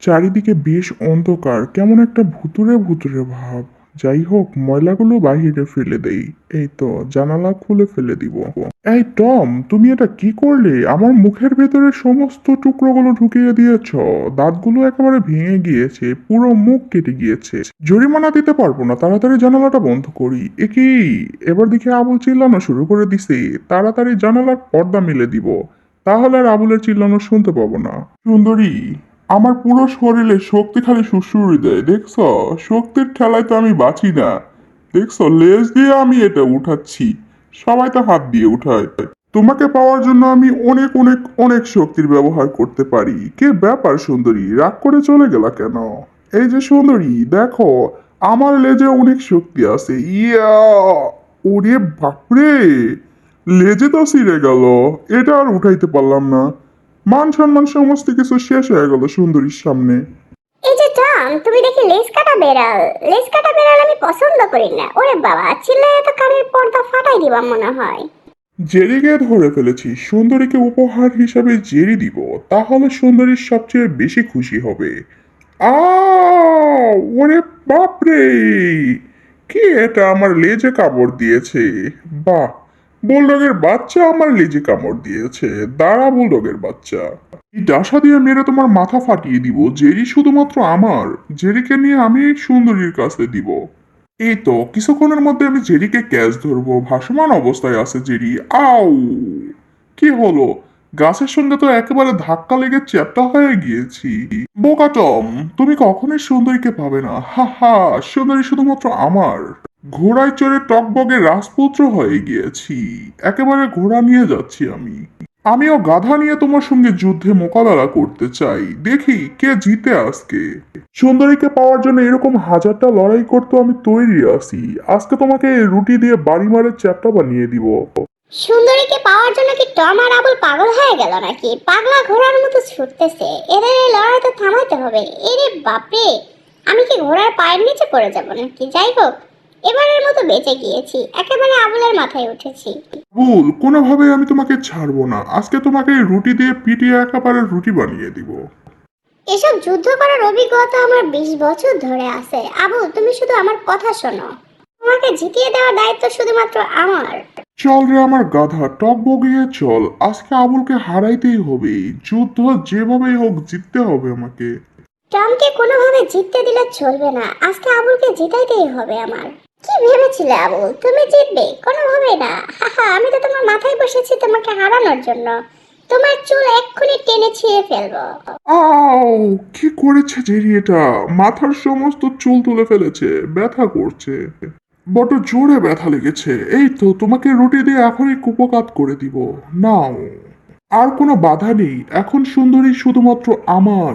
চারিদিকে বেশ অন্ধকার, কেমন একটা ভুতুড়ে ভুতুড়ে ভাব। যাই হোক, ময়লাগুলো বাহিরে ফেলে দেই। এই তো, জানালা খুলে ফেলে দিব। এই টম, তুমি এটা কি করলে? আমার মুখের ভেতরে সমস্ত টুকরোগুলো ঢুকিয়ে দিয়েছ। দাঁতগুলো একেবারে ভেঙে গিয়েছে, পুরো মুখ কেটে গিয়েছে। জরিমানা দিতে পারবো না, তাড়াতাড়ি জানালাটা বন্ধ করি। এ কি? এবার দেখি আবুল চিল্লানো শুরু করে দিছে। তাড়াতাড়ি জানালার পর্দা মেলে দিব, তাহলে আর আবুলের চিল্লানো শুনতে পাবো না। সুন্দরী, আমার পুরো শরীরে শক্তি খালি সুড়সুড়ি দেয়, দেখছো? শক্তির ঠেলায় তো আমি বাঁচি না। দেখছো, লেজ দিয়ে আমি এটা উঠাচ্ছি, সবাই তো হাত দিয়ে উঠায়। তোমাকে পাওয়ার জন্য আমি অনেক অনেক অনেক শক্তির ব্যবহার করতে পারি। কে ব্যাপার সুন্দরী, রাগ করে চলে গেলা কেন? এই যে সুন্দরী, দেখো, আমার লেজে অনেক শক্তি আছে। ইয়া! ওরে বাপরে, লেজে তো ছিঁড়ে গেল। এটা আর উঠাইতে পারলাম না। মান সম্মান সমস্ত কিছু শেষ হয়ে গেল সুন্দরীর সামনে। এই যে টম, তুমি দেখি লেজ কাটা বেড়াল। লেজ কাটা বেড়াল আমি পছন্দ করি না। ওরে বাবা, চিল্লায় তো কানের পর্দা ফাটাই দিবা মনে হয়। জেরিকে ধরে ফেলেছি। সুন্দরীকে উপহার হিসাবে জেরি দিব, তাহলে সুন্দরীর সবচেয়ে বেশি খুশি হবে। আ ওরে বাপরে, কি এটা আমার লেজে কামড় দিয়েছে? বাহ, বুলডগের বাচ্চা আমার লেজে কামড় দিয়েছে। দাঁড়া বুলডগের বাচ্চা, এই ডাসা দিয়ে মেরে তোমার মাথা ফাটিয়ে দিব। জেরি শুধুমাত্র আমার। জেরিকে নিয়ে আমি সুন্দরীর কাছে দিব। এই তো কিছুক্ষণের মধ্যে আমি জেরিকে ক্যাচ ধরবো। ভাসমান অবস্থায় আছে জেরি। আউ! কি হলো? গাছের সঙ্গে তো একেবারে ধাক্কা লেগে চ্যাপ্টা হয়ে গিয়েছি। বোকা টম, তুমি কখনোই সুন্দরীকে পাবে না। হা হা, সুন্দরী শুধুমাত্র আমার। ঘোড়ায় চড়ে টকবগে রাজপুত্র হয়ে গিয়েছি। একেবারে ঘোড়া নিয়ে যাচ্ছি আমি। আমিও গাধা নিয়ে তোমার সঙ্গে যুদ্ধে মোকাবেলা করতে চাই, দেখি কে জিতে আজকে। সুন্দরীকে পাওয়ার জন্য এরকম হাজারটা লড়াই করতে আমি তৈরি আছি। আজকে তোমাকে রুটি দিয়ে বাড়ি মারে চ্যাপ্টা বানিয়ে দিব। সুন্দরীকে পাওয়ার জন্য কি টম আর আবুল পাগল হয়ে গেল নাকি? পাগলা ঘোড়ার মতো ছুটতেছে। এদের এই লড়াই তো থামাইতে হবে। এরে বাপরে, আমি কি ঘোড়ার পায়ের নিচে পড়ে যাব নাকি? যাই হোক, এবারের মতো বেঁচে গিয়েছি। একেবারে আবুলের মাথায় উঠেছি। ভুল, কোনোভাবে আমি তোমাকে ছাড়বো না। আজকে তোমাকে রুটি দিয়ে পিটিয়ে একেবারে রুটি বানিয়ে দিব। এসব যুদ্ধ করার অভিজ্ঞতা আমার 20 বছর ধরে আছে। আবুল, তুমি শুধু আমার কথা শোনো। তোমাকে জিতিয়ে দেওয়ার দায়িত্ব শুধুমাত্র আমার। চল রে আমার গাধা, টক বগিয়ে চল। আজকে আবুলকে হারাইতেই হবে। যুদ্ধ যেভাবেই হোক জিততে হবে আমাকে। টমকে কোনোভাবে জিততে দিলে চলবে না। আজকে আবুলকে জিতাইতেই হবে আমার। কি ভেবেছিলে আবুল, তুমি জিতবে? কোনোভাবে না। হাহা, আমি তো তোমার মাথায় বসেছি তোমাকে হারানোর জন্য। তোমার চুল এক্ষুনি টেনে ছিঁড়ে ফেলবো। আউ! কি করেছে জেরি এটা? মাথার সমস্ত চুল তুলে ফেলেছে, ব্যথা করছে। বড্ড জোরে ব্যথা লেগেছে। এই তো, তোমাকে রুটি দিয়ে এখনই কুপোকাত করে দিব। নাও। আর কোনো বাধা নেই, এখন সুন্দরী শুধুমাত্র আমার।